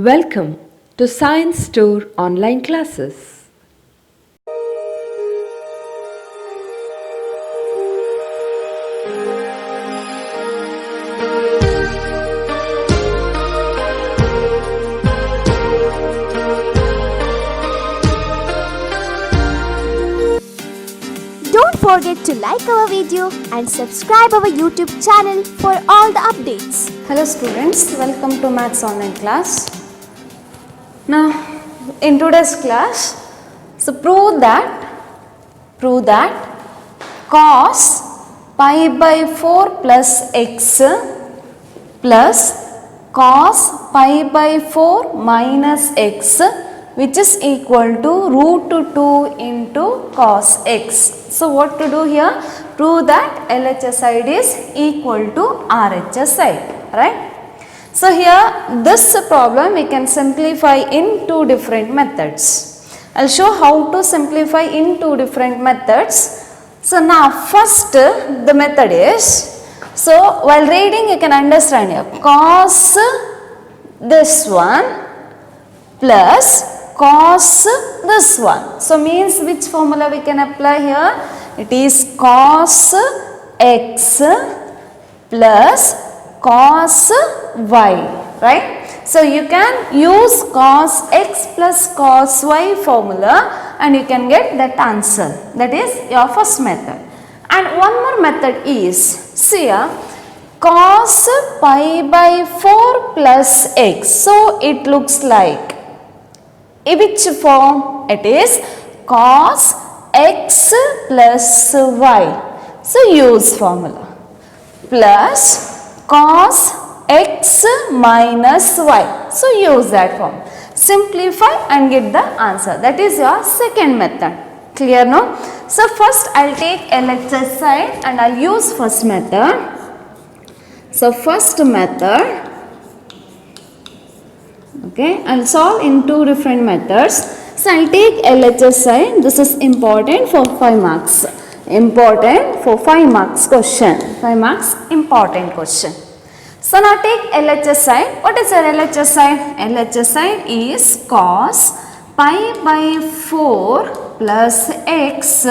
Welcome to Science Store online classes. Don't forget to like our video and subscribe our YouTube channel for all the updates. Hello students, welcome to Maths online class. Now in today's class, so prove that cos pi by 4 plus x plus cos pi by 4 minus x which is equal to root 2 into cos x. So what to do here? Prove that LHS side is equal to RHS side, right? So here this problem we can simplify in two different methods. I will show how to simplify in two different methods. So now first the method is, so while reading you can understand here, cos this one plus cos this one. So means which formula we can apply here? It is cos x plus cos y, right? So you can use cos x plus cos y formula and you can get that answer. That is your first method. And one more method is, see here, cos pi by 4 plus x. So it looks like, in which form? It is cos x plus y. So use formula plus cos x minus y. So use that form. Simplify and get the answer. That is your second method. Clear no? So first I will take LHS side and I will use first method. So first method, okay, I will solve in two different methods. So I will take LHS side. This is important for 5 marks. Important for 5 marks question. 5 marks important question. So now take LHS side. What is your LHS side? LHS side is cos pi by 4 plus x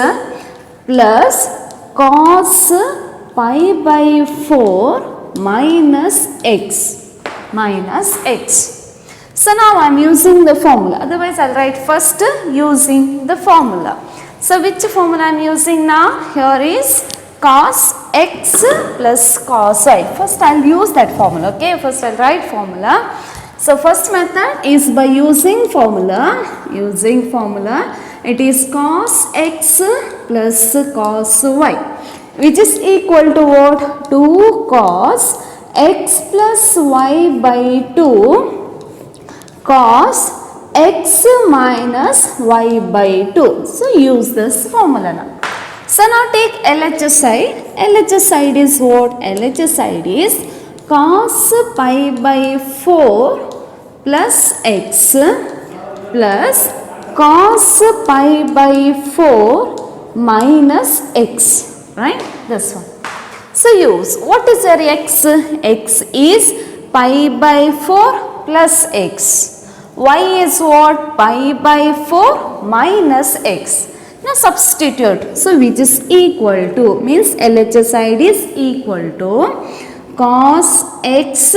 plus cos pi by 4 minus x. So now I am using the formula. Otherwise I will write first using the formula. So which formula I am using now? Here is cos x plus cos y. First I will use that formula. Okay, first I will write formula. So first method is by using formula. It is cos x plus cos y, which is equal to what? 2 cos x plus y by 2 cos x minus y by 2. So use this formula now. So now take LHS side. LHS side is what? LHS side is cos pi by 4 plus x plus cos pi by 4 minus x, right? This one. So use, what is your x? X is pi by 4 plus x. Y is what? Pi by 4 minus x. Now substitute. So which is equal to, means LHS side is equal to cos x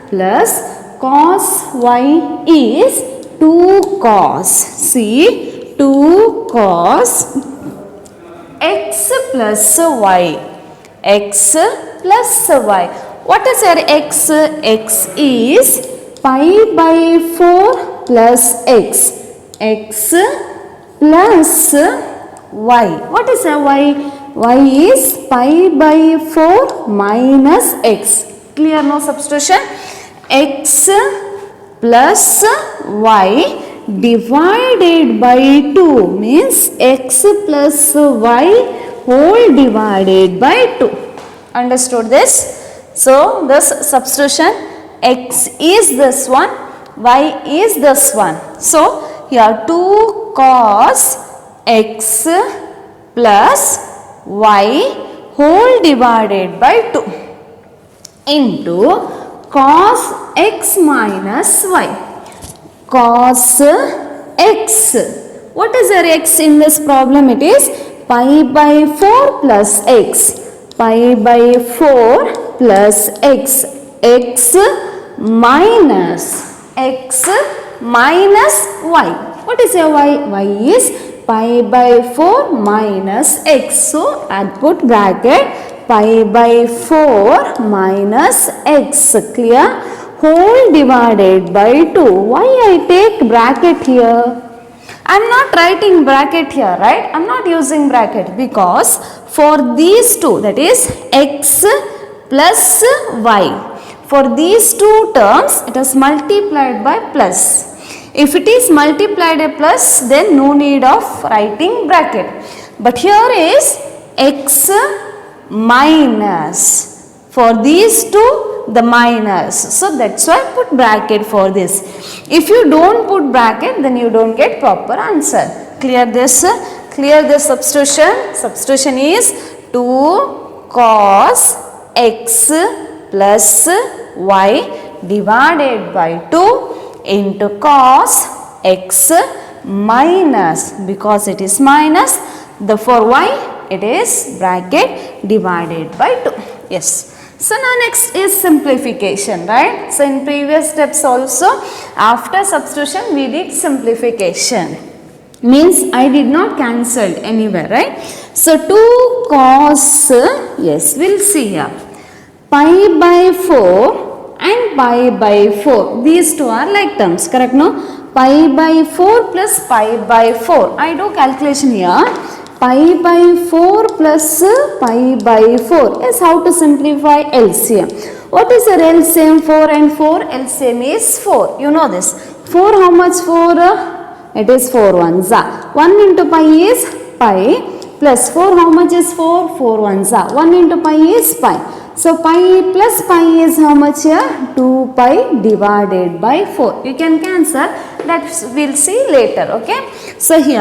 plus cos y is 2 cos. See, 2 cos x plus y. X plus y. What is your x? X is pi by 4 plus x. X plus y. What is a y? Y is pi by 4 minus x. Clear, no substitution? X plus y divided by 2 means x plus y whole divided by 2. Understood this? So this substitution, x is this one, y is this one. So here 2 cos x plus y whole divided by 2 into cos x minus y. cos x. What is your x in this problem? It is pi by 4 plus x. Pi by 4 plus x. X minus y. What is your y? Y is pi by 4 minus x. So I put bracket pi by 4 minus x. Clear? Whole divided by 2. Why I take bracket here? I am not writing bracket here, right? I am not using bracket because for these two, that is x plus y, for these two terms it is multiplied by plus. If it is multiplied by plus, then no need of writing bracket. But here is x minus. For these two, the minus. So that's why I put bracket for this. If you don't put bracket, then you don't get proper answer. Clear this? Clear this substitution? Substitution is 2 cos x plus y divided by 2 into cos x minus, because it is minus, the for y it is bracket divided by 2. Yes. So now next is simplification, right? So in previous steps also, after substitution we did simplification. Means I did not cancel anywhere, right? So 2 cos, yes, we'll see here, pi by 4 and pi by 4. These two are like terms, correct? No? Pi by 4 plus pi by 4. I do calculation here. Pi by 4 plus pi by 4. Yes, how to simplify LCM? What is your LCM? 4 and 4? LCM is 4. You know this. 4 how much? 4? It is 4 ones. 1 into pi is pi plus 4 how much is 4? 4 ones. 1 into pi is pi. So pi plus pi is how much here? 2 pi divided by 4. You can cancel. That we'll see later. Okay. So here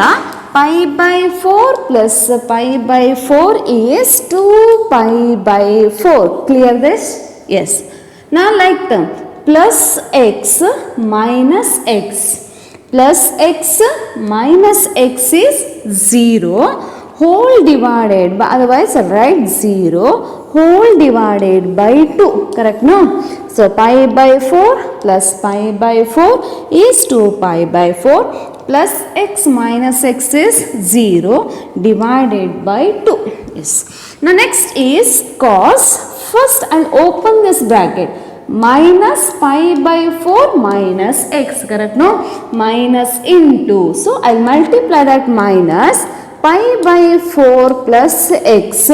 pi by 4 plus pi by 4 is 2 pi by 4. Clear this? Yes. Now like term plus x minus x. Plus x minus x is 0 whole divided by, otherwise I'll write 0 whole divided by 2. Correct? No? So pi by 4 plus pi by 4 is 2 pi by 4 plus x minus x is 0 divided by 2. Yes. Now next is cos. First I'll open this bracket. Minus pi by 4 minus x. Correct? No? Minus into. So I'll multiply that minus pi by 4 plus x.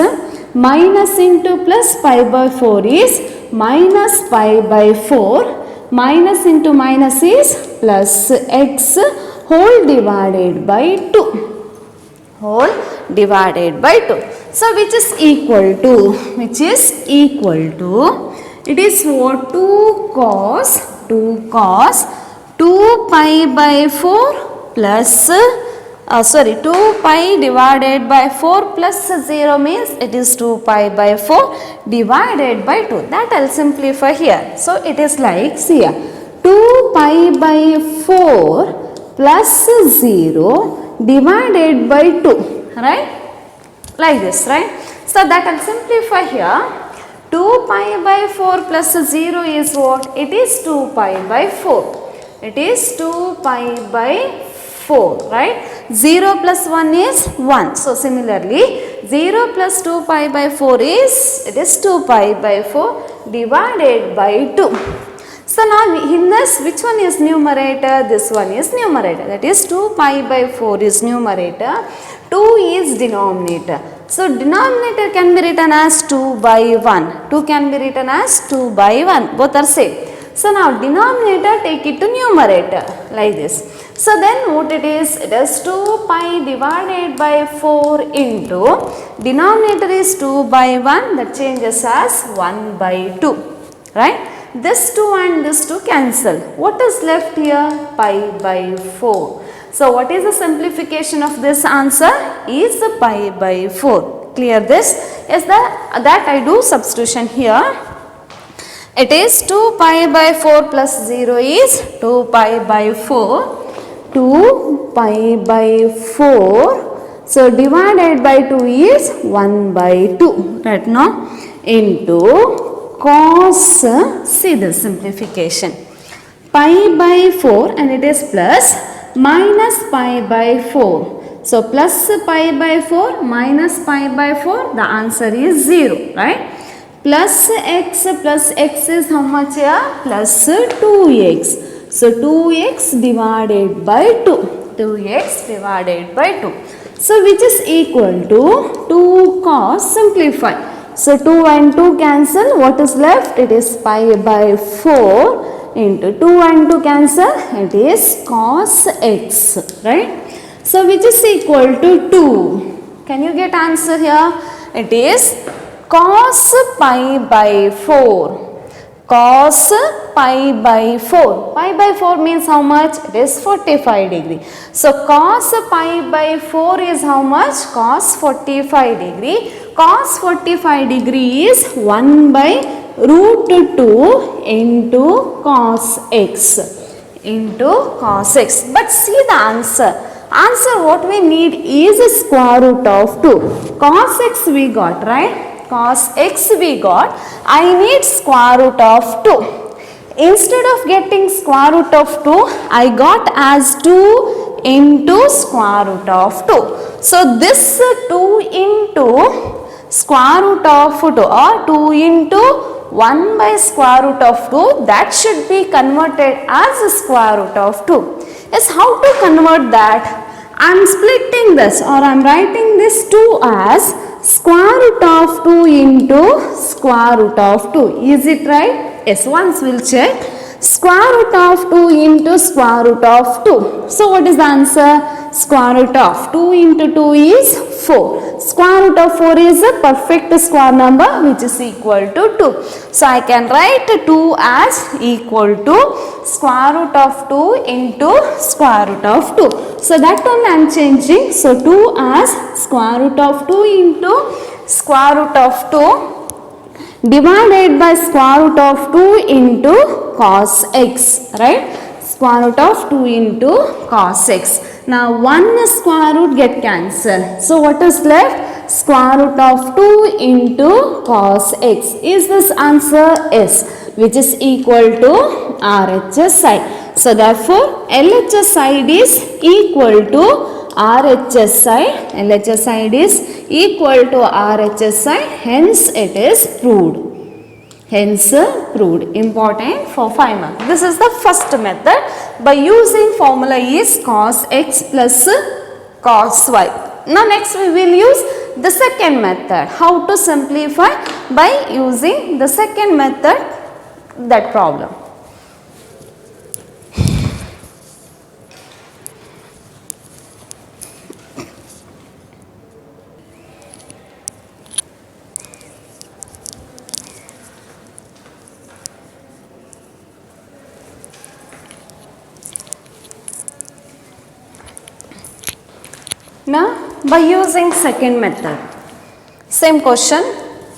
Minus into plus pi by 4 is minus pi by 4. Minus into minus is plus x whole divided by 2. Whole divided by 2. So which is equal to? Which is equal to? It is what? 2 cos 2 pi by 4 plus 2 pi divided by 4 plus 0 means it is 2 pi by 4 divided by 2. That I will simplify here. So it is like, see here, 2 pi by 4 plus 0 divided by 2, right? Like this, right? So that I will simplify here. 2 pi by 4 plus 0 is what? It is 2 pi by 4. It is 2 pi by 4, right? 0 plus 1 is 1. So similarly, 0 plus 2 pi by 4 is, it is 2 pi by 4 divided by 2. So now in this, which one is numerator? This one is numerator. That is 2 pi by 4 is numerator. 2 is denominator. So denominator can be written as 2 by 1. 2 can be written as 2 by 1. Both are same. So now denominator take it to numerator like this. So then what it is? It is 2 pi divided by 4 into denominator is 2 by 1, that changes as 1 by 2. Right? This 2 and this 2 cancel. What is left here? Pi by 4. So what is the simplification of this answer? Is the pi by 4. Clear this? Yes, that I do substitution here. It is 2 pi by 4 plus 0 is 2 pi by 4. 2 pi by 4. So divided by 2 is 1 by 2. Right now? Into cos, see the simplification. Pi by 4 and it is plus minus pi by 4. So plus pi by 4 minus pi by 4, the answer is 0, right? Plus x is how much here? Plus 2x. So 2x divided by 2. 2x divided by 2. So which is equal to 2 cos, simplify. So 2 and 2 cancel, what is left? It is pi by 4 into 2 and 2 cancel, it is cos x, right? So which is equal to 2. Can you get answer here? It is cos pi by 4. Cos pi by 4. Pi by 4 means how much? It is 45 degree. So cos pi by 4 is how much? Cos 45 degree. Cos 45 degree is 1 by root 2 into cos x. Into cos x. But see the answer. Answer what we need is square root of 2. Cos x we got, right? Cos x we got. I need square root of 2. Instead of getting square root of 2, I got as 2 into square root of 2. So this 2 into square root of 2 or 2 into 1 by square root of 2, that should be converted as square root of 2. Yes, how to convert that? I am splitting this or I am writing this 2 as square root of 2 into square root of 2. Is it right? Yes, once we will check. Square root of 2 into square root of 2. So what is the answer? Square root of 2 into 2 is 4. Square root of 4 is a perfect square number which is equal to 2. So I can write 2 as equal to square root of 2 into square root of 2. So that one I am changing. So 2 as square root of 2 into square root of 2 divided by square root of 2 into cos x, right? Square root of 2 into cos x. Now 1 square root get cancelled. So what is left? Square root of 2 into cos x. Is this answer? Yes, which is equal to RHS side. So therefore LHS side is equal to RHS side. LHS side is equal to RHS side. Hence it is proved. Hence proved. Important for 5 marks. This is the first method. By using formula is cos x plus cos y. Now next we will use the second method. How to simplify? By using the second method, that problem. Now by using second method, same question.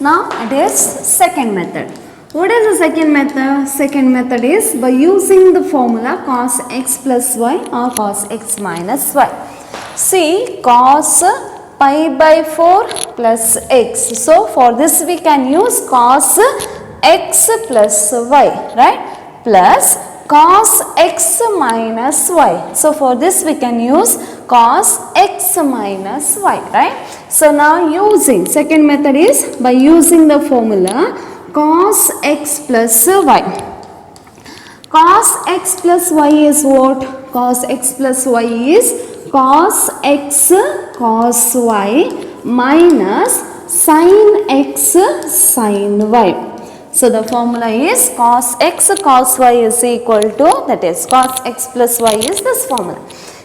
Now it is second method. What is the second method? Second method is by using the formula cos x plus y or cos x minus y. See, cos pi by 4 plus x. So for this we can use cos x plus y, right? Plus cos x minus y. So for this we can use cos x minus y, right? So now using second method is by using the formula cos x plus y. Cos x plus y is what? Cos x plus y is cos x cos y minus sin x sin y. So the formula is cos x cos y is equal to, that is cos x plus y is this formula.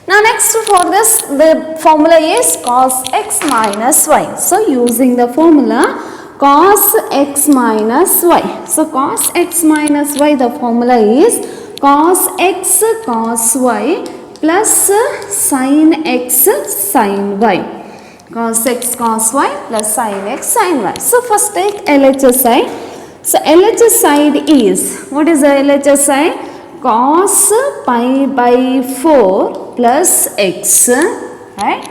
Now next for this, the formula is cos x minus y. So using the formula cos x minus y. So cos x minus y, the formula is cos x cos y plus sin x sin y. Cos x cos y plus sin x sin y. So first take LHS side. So LHS side is, what is the LHS side? Cos pi by 4 plus x, right,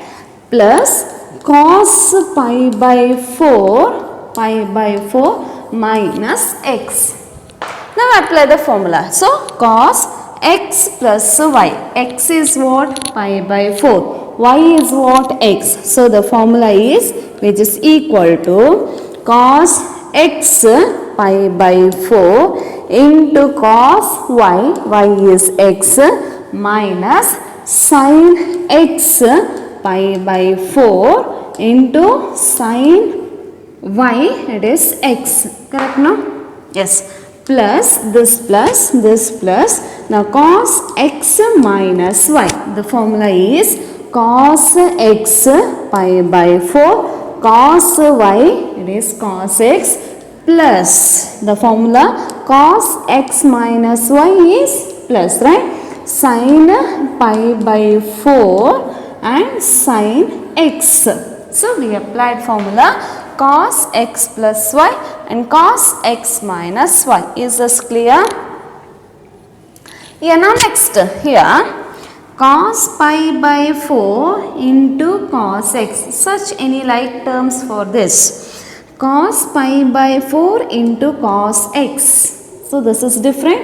plus cos pi by 4 minus x. Now apply the formula. So cos x plus y. X is what? Pi by 4. Y is what? X. So the formula is, which is equal to cos x pi by 4 into cos y. Y is x minus sin x pi by 4 into sin y. It is x. Correct, no? Yes. Plus this plus this plus. Now cos x minus y. The formula is cos x pi by 4 cos y. It is cos x plus the formula cos x minus y is plus, right? Sin pi by 4 and sin x. So we applied formula cos x plus y and cos x minus y. Is this clear? Yeah, now next here cos pi by 4 into cos x. Such any like terms for this. Cos pi by 4 into cos x. So this is different.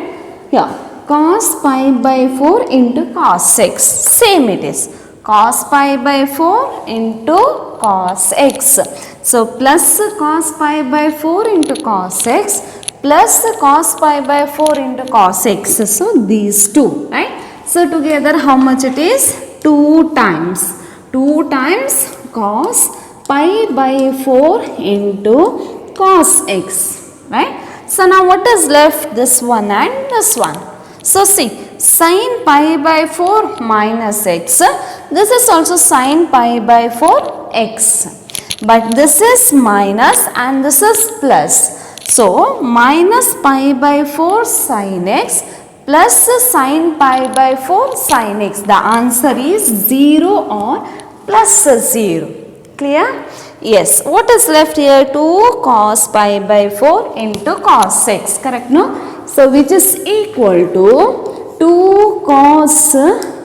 Yeah, cos pi by 4 into cos x. Same it is. Cos pi by 4 into cos x. So plus cos pi by 4 into cos x plus cos pi by 4 into cos x. So these two, right? So together how much it is? 2 times. 2 times cos pi by 4 into cos x, right? So now what is left? This one and this one. So see, sin pi by 4 minus x. This is also sin pi by 4 x. But this is minus and this is plus. So minus pi by 4 sin x plus sin pi by 4 sin x. The answer is 0 or plus 0. Clear? Yes. What is left here? 2 cos pi by 4 into cos x. Correct, no? So which is equal to 2 cos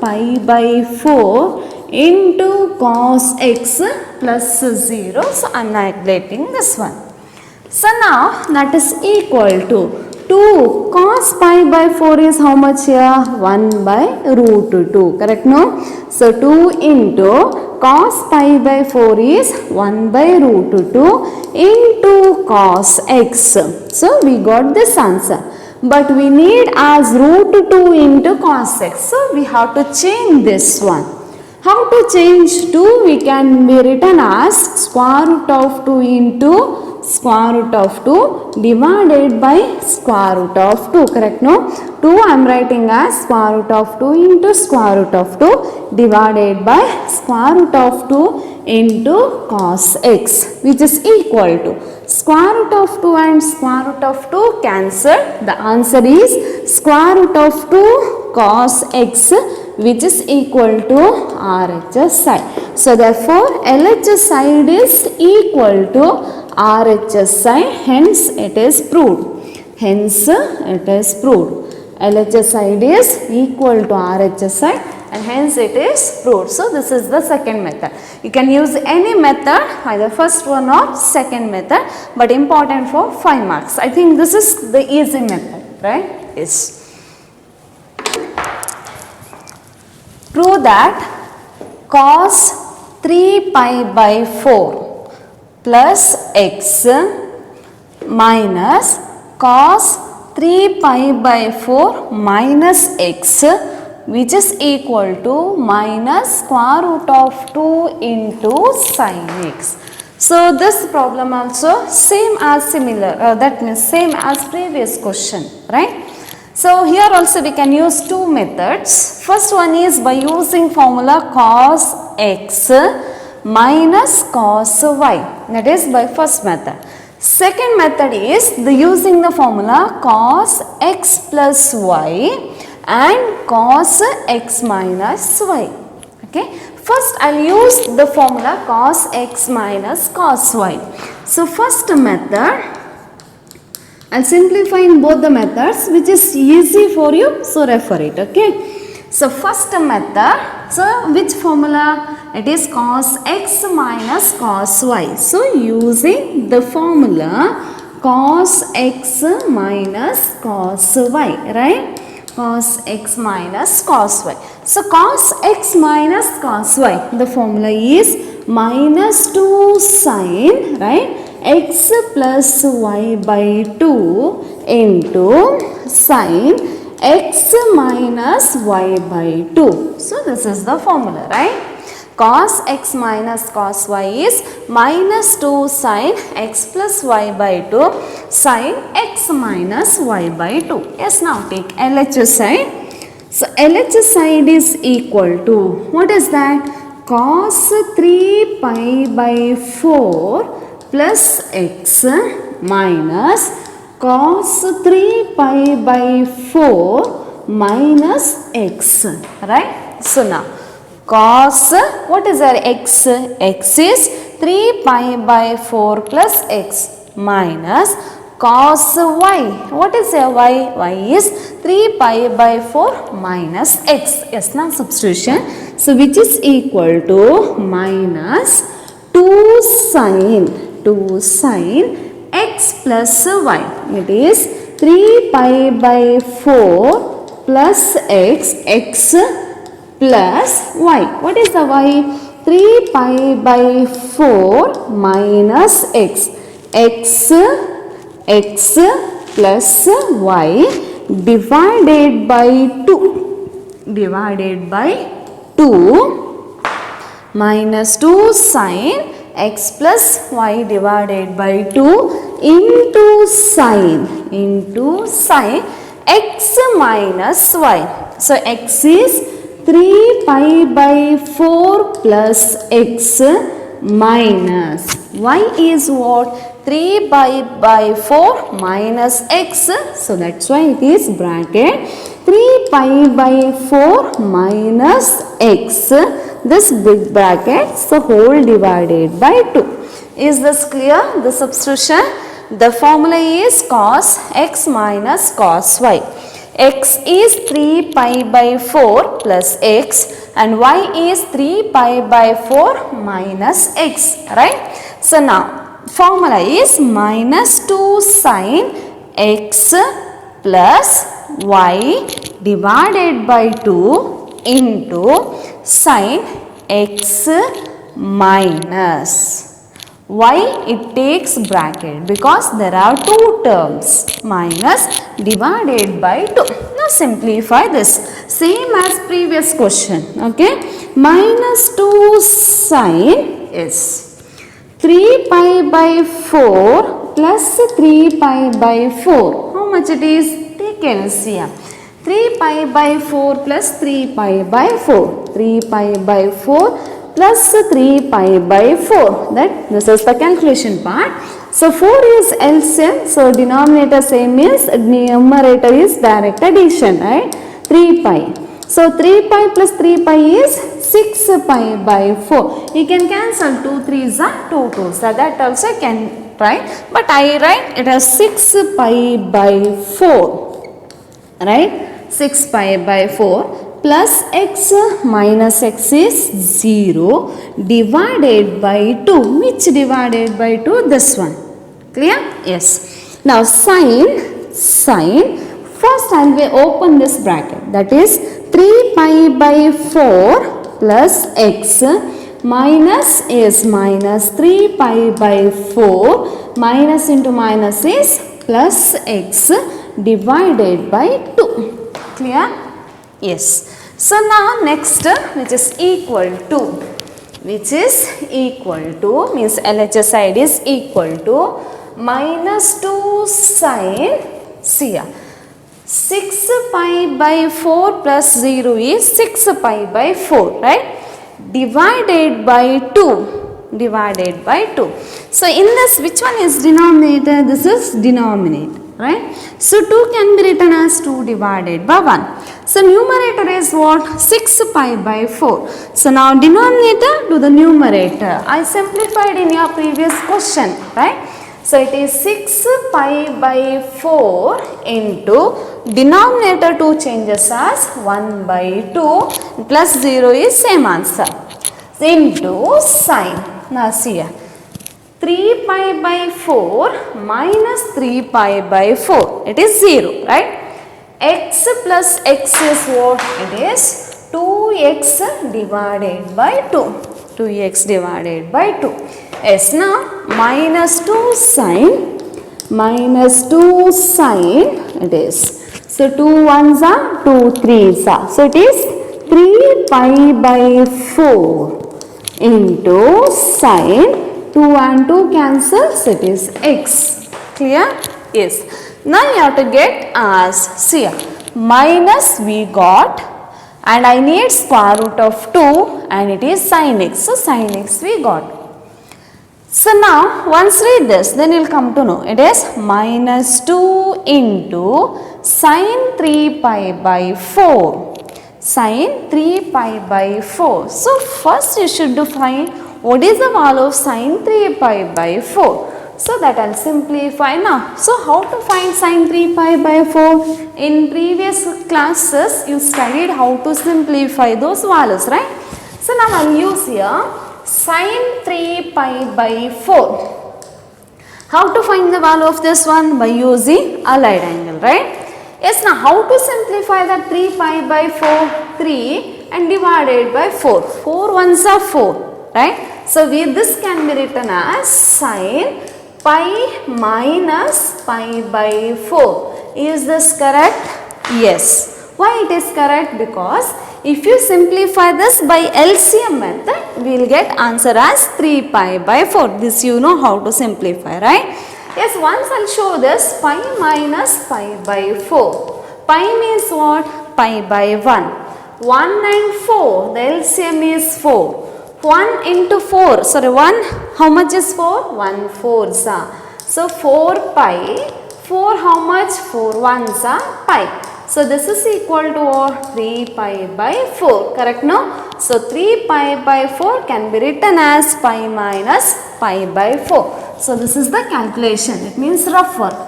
pi by 4 into cos x plus 0. So I am neglecting this one. So now that is equal to 2 cos pi by 4 is how much here? 1 by root 2. Correct, no? So 2 into cos pi by 4 is 1 by root 2 into cos x. So we got this answer. But we need as root 2 into cos x. So we have to change this one. How to change 2? We can be written as square root of 2 into square root of 2 divided by square root of 2. Correct, no? 2 I am writing as square root of 2 into square root of 2 divided by square root of 2 into cos x, which is equal to square root of 2 and square root of 2 cancel. The answer is square root of 2 cos x, which is equal to RHS side. So therefore LHS side is equal to RHS side, hence it is proved. Hence it is proved. LHS side is equal to RHS side and hence it is proved. So this is the second method. You can use any method, either first one or second method, but important for 5 marks. I think this is the easy method, right? Yes. Prove that cos 3 pi by 4 plus x minus cos 3 pi by 4 minus x, which is equal to minus square root of 2 into sin x. So this problem also same as similar, that means same as previous question, right? So here also we can use 2 methods. First one is by using formula cos x minus cos y, that is by first method. Second method is using the formula cos x plus y and cos x minus y. Okay. First I will use the formula cos x minus cos y. So first method I'll simplify in both the methods which is easy for you, so refer it, okay. So first method, so which formula? It is cos x minus cos y. So using the formula cos x minus cos y, right? Cos x minus cos y. So cos x minus cos y, the formula is minus 2 sin, right? X plus y by 2 into sin x minus y by 2. So this is the formula, right? Cos x minus cos y is minus 2 sin x plus y by 2 sin x minus y by 2. Yes, now take LHS side. So LHS side is equal to, what is that? Cos 3 pi by 4 plus x minus cos 3 pi by 4 minus x, right? So now cos, what is our x? X is 3 pi by 4 plus x minus cos y. What is a y? Y is 3 pi by 4 minus x. Yes, now substitution. So which is equal to minus 2 sin x plus y. It is 3 pi by 4 plus x plus y. What is the y? 3 pi by 4 minus x plus y divided by 2 minus 2 sin x plus y divided by 2 into sin x minus y. So x is 3 pi by 4 plus x minus y is what? 3 pi by 4 minus x. So that's why it is bracket 3 pi by 4 minus x. This big bracket, so whole divided by 2. Is this clear? The substitution. The formula is cos x minus cos y. X is 3 pi by 4 plus x and y is 3 pi by 4 minus x, right? So now formula is minus 2 sin x plus y divided by 2 into sin x minus y. It takes bracket because there are two terms, minus divided by 2. Now simplify this, same as previous question, okay. Minus 2 sin is 3 pi by 4 plus 3 pi by 4. How much it is? Take LCM. 3 pi by 4 plus 3 pi by 4. 3 pi by 4 plus 3 pi by 4. That this is the calculation part. So 4 is LCM. So denominator same means numerator is direct addition, right? 3 pi. So 3 pi plus 3 pi is 6 pi by 4. You can cancel 2 3s are 2 2s. So that also can write. But I write it as 6 pi by 4. Right? 6 pi by 4 plus x minus x is 0 divided by 2. Which divided by 2? This one. Clear? Yes. Now sin. First I will open this bracket. That is 3 pi by 4 plus x minus is minus 3 pi by 4 minus into minus is plus x divided by 2. Clear? Yes. So now next which is equal to means LHS side is equal to minus 2 sin, see 6 pi by 4 plus 0 is 6 pi by 4, right? Divided by 2. So in this, which one is denominator? This is denominator, right? So 2 can be written as 2 divided by 1. So numerator is what? 6 pi by 4. So now denominator to the numerator. I simplified in your previous question, right? So it is 6 pi by 4 into denominator 2 changes as 1 by 2 plus 0 is same answer into sine. Now see here. 3 pi by 4 minus 3 pi by 4. It is 0, right? X plus x is what? It is 2x divided by 2. 2x divided by 2. Yes, now minus 2 sine it is. So 2 ones are 2 3s are. So it is 3 pi by 4 into sine. 2 and 2 cancels, it is x. Clear? Yes. Now you have to get as, see here, minus we got and I need square root of 2 and it is sin x. So sin x we got. So now once read this, then you will come to know it is minus 2 into sin 3 pi by 4. Sin 3 pi by 4. So first you should define what is the value of sin 3 pi by 4. So that I will simplify now. So how to find sin 3 pi by 4? In previous classes you studied how to simplify those values, right? So now I will use here sin 3 pi by 4. How to find the value of this one? By using allied angle, right? Yes, now how to simplify that 3 pi by 4? 3 and divided by 4. 4 ones are 4, right? So this can be written as sin pi minus pi by 4. Is this correct? Yes. Why it is correct? Because if you simplify this by LCM method, we will get answer as 3 pi by 4. This you know how to simplify, right? Yes, once I will show this pi minus pi by 4. Pi means what? Pi by 1. 1 and 4, the LCM is 4. 1 into 4, sorry 1, how much is 4? 1 fours are. So 4 pi, 4 how much? 4 ones are pi. So this is equal to what? 3 pi by 4, correct no? So 3 pi by 4 can be written as pi minus pi by 4. So this is the calculation, it means rough work.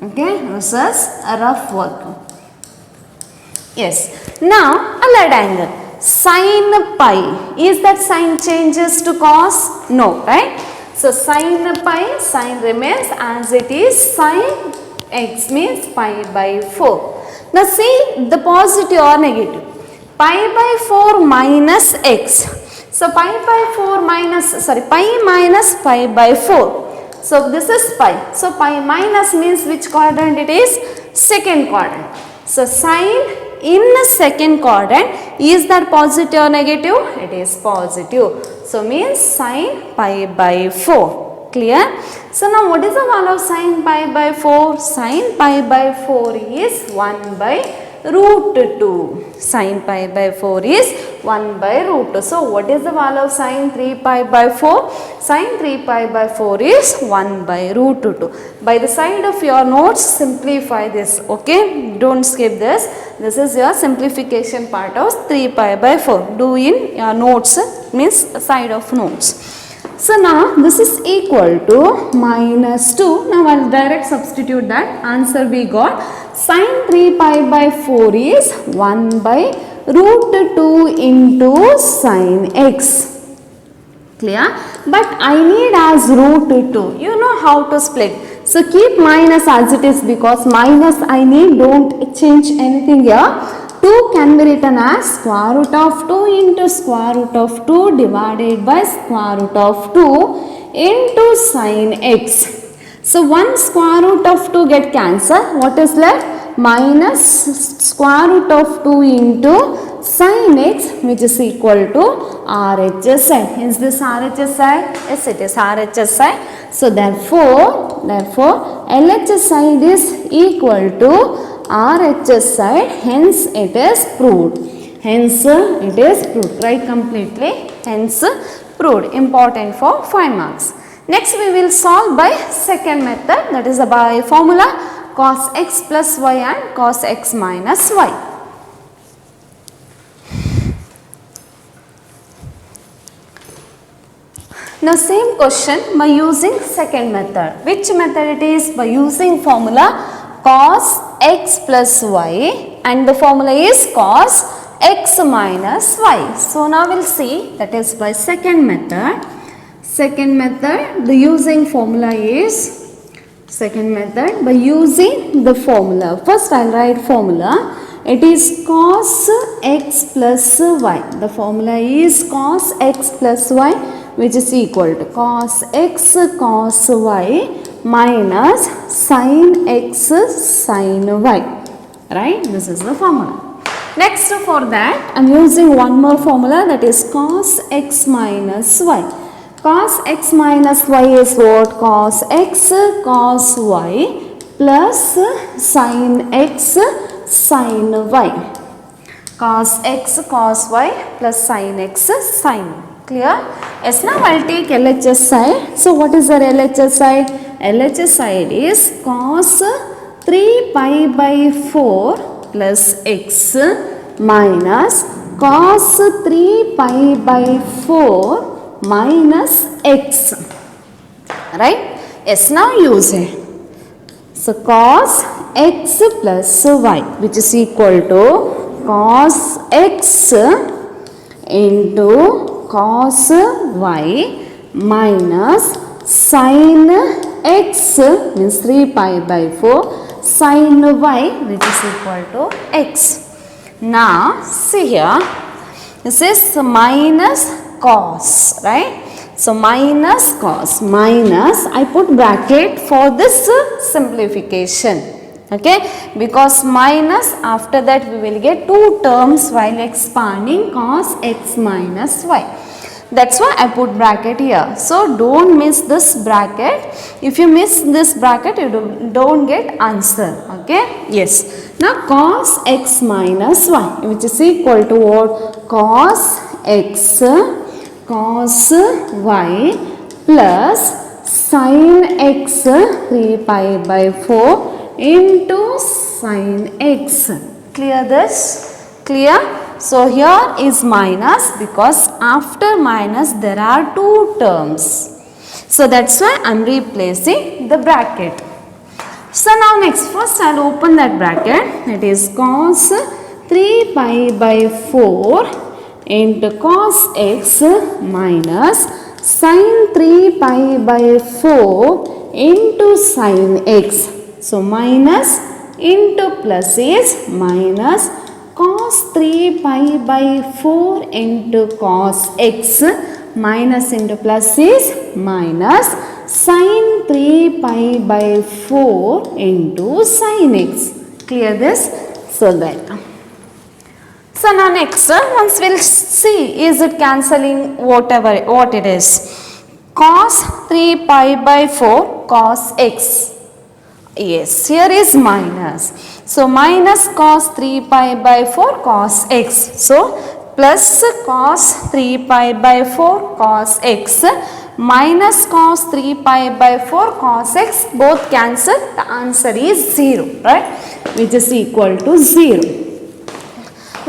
Okay, this is a rough work. Yes, now allied angle. Sin pi, is that sign changes to cos? No, right? So sin pi, sign remains as it is, sin x means pi by 4. Now see the positive or negative. Pi by 4 minus x. So pi minus pi by 4. So this is pi. So pi minus means which quadrant it is? Second quadrant. So sin in the second quadrant, is that positive or negative? It is positive. So means sin pi by 4. Clear? So now what is the value of sin pi by 4? Sin pi by 4 is 1 by root 2. Sin pi by 4 is 1 by root 2. So what is the value of sin 3 pi by 4? Sin 3 pi by 4 is 1 by root 2. By the side of your notes, simplify this. Okay, don't skip this. This is your simplification part of 3 pi by 4. Do in your notes, means side of notes. So now this is equal to minus 2. Now I will direct substitute that. Answer we got sin 3 pi by 4 is 1 by root 2 into sin x. Clear? But I need as root 2. You know how to split. So keep minus as it is because minus I need, don't change anything here. 2 can be written as square root of 2 into square root of 2 divided by square root of 2 into sin x. So 1 square root of 2 get cancelled. What is left? Minus square root of 2 into sin x, which is equal to RHS side. Is this RHS side? Yes, it is RHS side. So therefore LHS side is equal to RHS side, hence it is proved. Hence it is proved. Write completely. Hence proved. Important for 5 marks. Next we will solve by second method, that is by formula cos x plus y and cos x minus y. Now same question by using second method. Which method it is? By using formula cos x plus y, and the formula is cos x minus y. So now we'll see, that is by second method. Second method, the using formula is, second method by using the formula. First I'll write formula. It is cos x plus y. The formula is cos x plus y, which is equal to cos x cos y minus sin x sin y. Right? This is the formula. Next, for that I am using one more formula, that is cos x minus y. Cos x minus y is what? Cos x cos y plus sin x sin y. Cos x cos y plus sin x sin. Clear? Yes, now I will take LHS side. So what is the LHS side? LHS side is cos 3 pi by 4 plus x minus cos 3 pi by 4 minus x. Right? Yes, now use it. So cos x plus y, which is equal to cos x into cos y minus sin x, means 3 pi by 4 sin y, which is equal to x. Now see here, this is minus cos, right? So minus cos minus, I put bracket for this simplification, okay, because minus, after that we will get two terms while expanding cos x minus y. That's why I put bracket here. So don't miss this bracket. If you miss this bracket, you don't get answer, okay. Yes. Now cos x minus y, which is equal to what? Cos x cos y plus sin x 3 pi by 4 into sin x. Clear this? Clear? So here is minus, because after minus there are two terms. So that's why I am replacing the bracket. So now next, first I will open that bracket. It is cos 3 pi by 4 into cos x minus sin 3 pi by 4 into sin x. So minus into plus is minus cos 3 pi by 4 into cos x, minus into plus is minus sin 3 pi by 4 into sin x. Clear this? So that. So now next, once we'll see, is it cancelling whatever, what it is. Cos 3 pi by 4 cos x. Yes, here is minus. So minus cos 3 pi by 4 cos x. So plus cos 3 pi by 4 cos x minus cos 3 pi by 4 cos x, both cancel. The answer is 0, right? Which is equal to 0.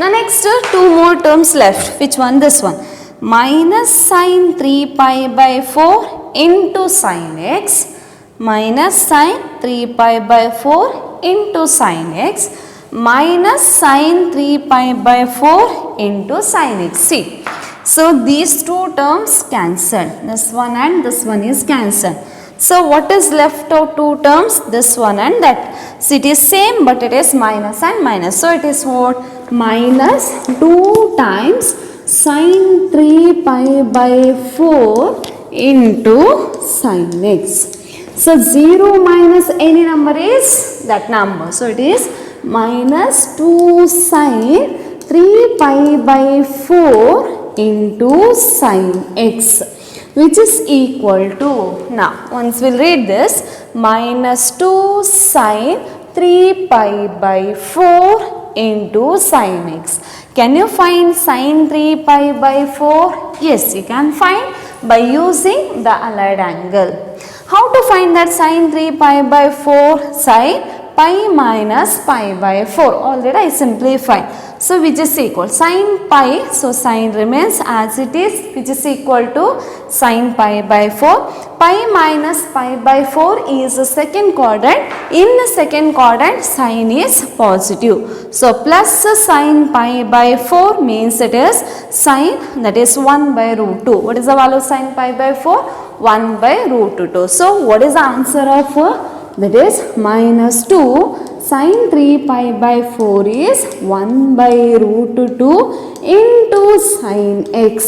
Now next, two more terms left. Which one? This one. Minus sin 3 pi by 4 into sin x minus sin 3 pi by 4 into sin x minus sin 3 pi by 4 into sin x. See, so these two terms cancelled. This one and this one is cancelled. So what is left of two terms? This one and that. So it is same, but it is minus and minus. So it is what? Minus 2 times sin 3 pi by 4 into sin x. So 0 minus any number is that number. So it is minus 2 sin 3 pi by 4 into sin x, which is equal to, now once we will read this, minus 2 sin 3 pi by 4 into sin x. Can you find sin 3 pi by 4? Yes, you can find by using the allied angle. How to find that sin 3 pi by 4? Sin pi minus pi by 4. Already I simplified. So which is equal sin pi. So sin remains as it is, which is equal to sin pi by 4. Pi minus pi by 4 is the second quadrant. In the second quadrant sin is positive. So plus sin pi by 4 means it is sin, that is 1 by root 2. What is the value of sin pi by 4? 1 by root 2. So what is the answer of that is minus 2 sin 3 pi by 4 is 1 by root 2 into sin x.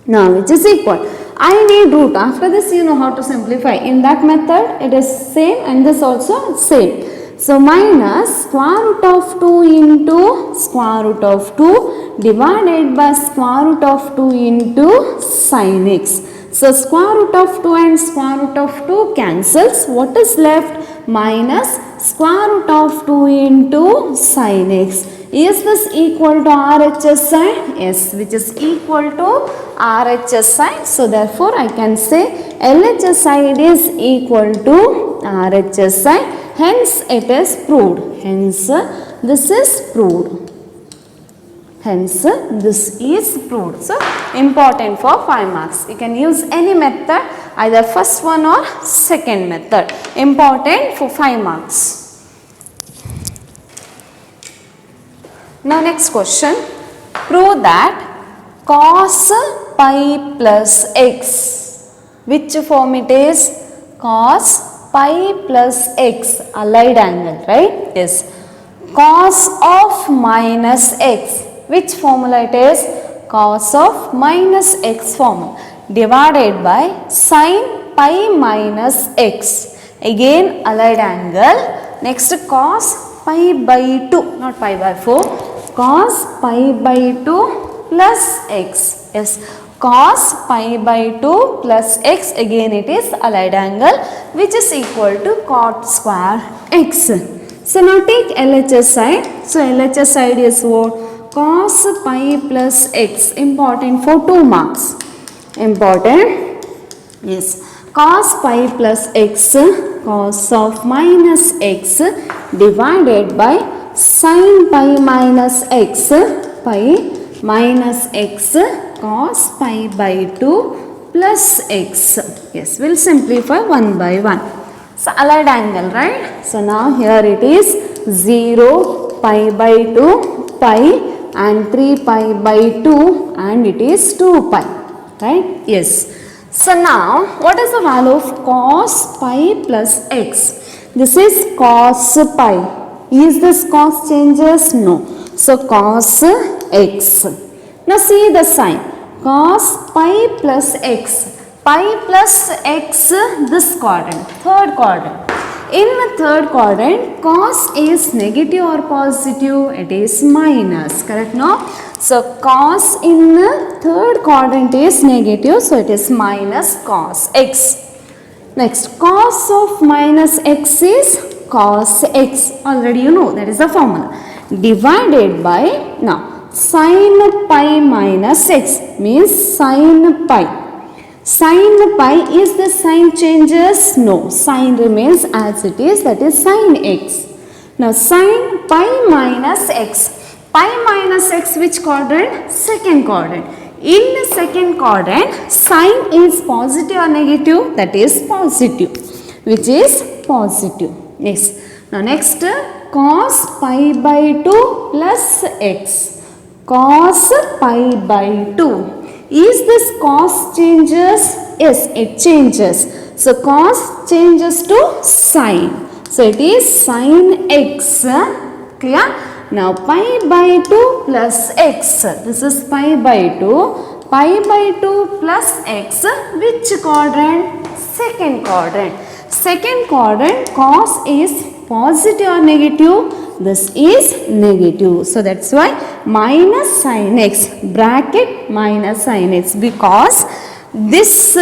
Now which is equal, I need root. After this you know how to simplify. In that method it is same and this also same. So minus square root of 2 into square root of 2 divided by square root of 2 into sin x. So square root of 2 and square root of 2 cancels. What is left? Minus square root of 2 into sin x. Is this equal to RHS sign? Yes, which is equal to RHS sign. So therefore I can say LHS side is equal to RHS sign. Hence it is proved. Hence this is proved. Hence this is proved. So important for 5 marks. You can use any method, either first one or second method. Important for 5 marks. Now next question. Prove that cos pi plus x. Which form it is? Cos pi plus x, allied angle, right? Yes. Cos of minus x. Which formula it is? Cos of minus x formula divided by sin pi minus x. Again allied angle. Next cos pi by 2, not pi by 4. Cos pi by 2 plus x. Yes. Cos pi by 2 plus x. Again it is allied angle which is equal to cot square x. So now take LHS side. So LHS side is what? Cos pi plus x, important for 2 marks. Important, yes. Cos pi plus x, cos of minus x divided by sin pi minus x, pi minus x cos pi by 2 plus x. Yes, we'll simplify one by one. So allied angle, right? So now here it is 0, pi by 2, pi and 3 pi by 2 and it is 2 pi, right? Yes. So now what is the value of cos pi plus x? This is cos pi. Is this cos changes? No. So cos x. Now see the sign. Cos pi plus x. Pi plus x, this quadrant, third quadrant. In the third quadrant, cos is negative or positive? It is minus, correct? No? So cos in the third quadrant is negative, so it is minus cos x. Next, cos of minus x is cos x. Already you know, that is the formula. Divided by, now, sin pi minus x means sin pi. Sin pi, is the sign changes? No, sign remains as it is, that is sin x. Now sin pi minus x. Pi minus x, which quadrant? Second quadrant. In the second quadrant, sign is positive or negative? That is positive, which is positive. Yes. Now next, cos pi by 2 plus x. Cos pi by 2. Is this cos changes? Yes, it changes. So cos changes to sine. So it is sin x. Clear? Now pi by 2 plus x. This is pi by 2. Pi by 2 plus x. Which quadrant? Second quadrant. Second quadrant, cos is positive or negative? This is negative. So that's why minus sin x, bracket minus sin x, because this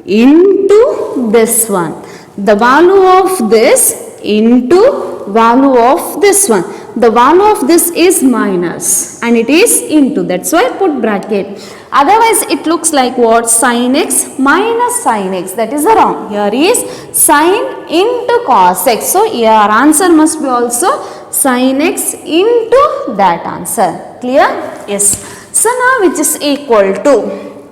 into this one. The value of this into value of this one. the value of this is minus and it is into, that's why I put bracket. Otherwise it looks like what? Sin x minus sin x, that is wrong. Here is sin into cos x, so your answer must be also sin x into that answer. Clear? Yes. So now which is equal to,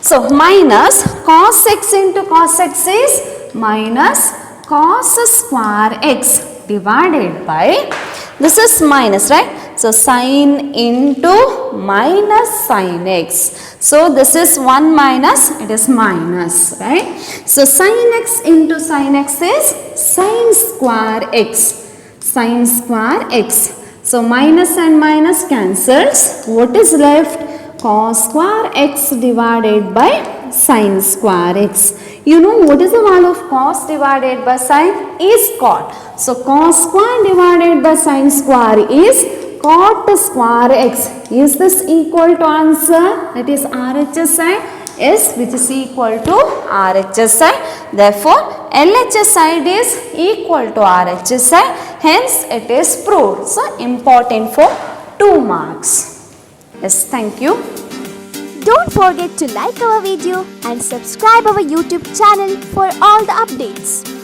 so minus cos x into cos x is minus cos square x divided by, this is minus, right? So sin into minus sin x. So this is 1 minus, it is minus, right? So sin x into sin x is sin square x. Sin square x. So minus and minus cancels. What is left? Cos square x divided by sin square x. You know what is the value of cos divided by sin? Is cot. So cos square divided by sin square is cot square x. Is this equal to answer? That is RHS side. Yes, which is equal to RHS side. Therefore, LHS side is equal to RHS side. Hence, it is proved. So, important for 2 marks. Yes, thank you. Don't forget to like our video and subscribe our YouTube channel for all the updates.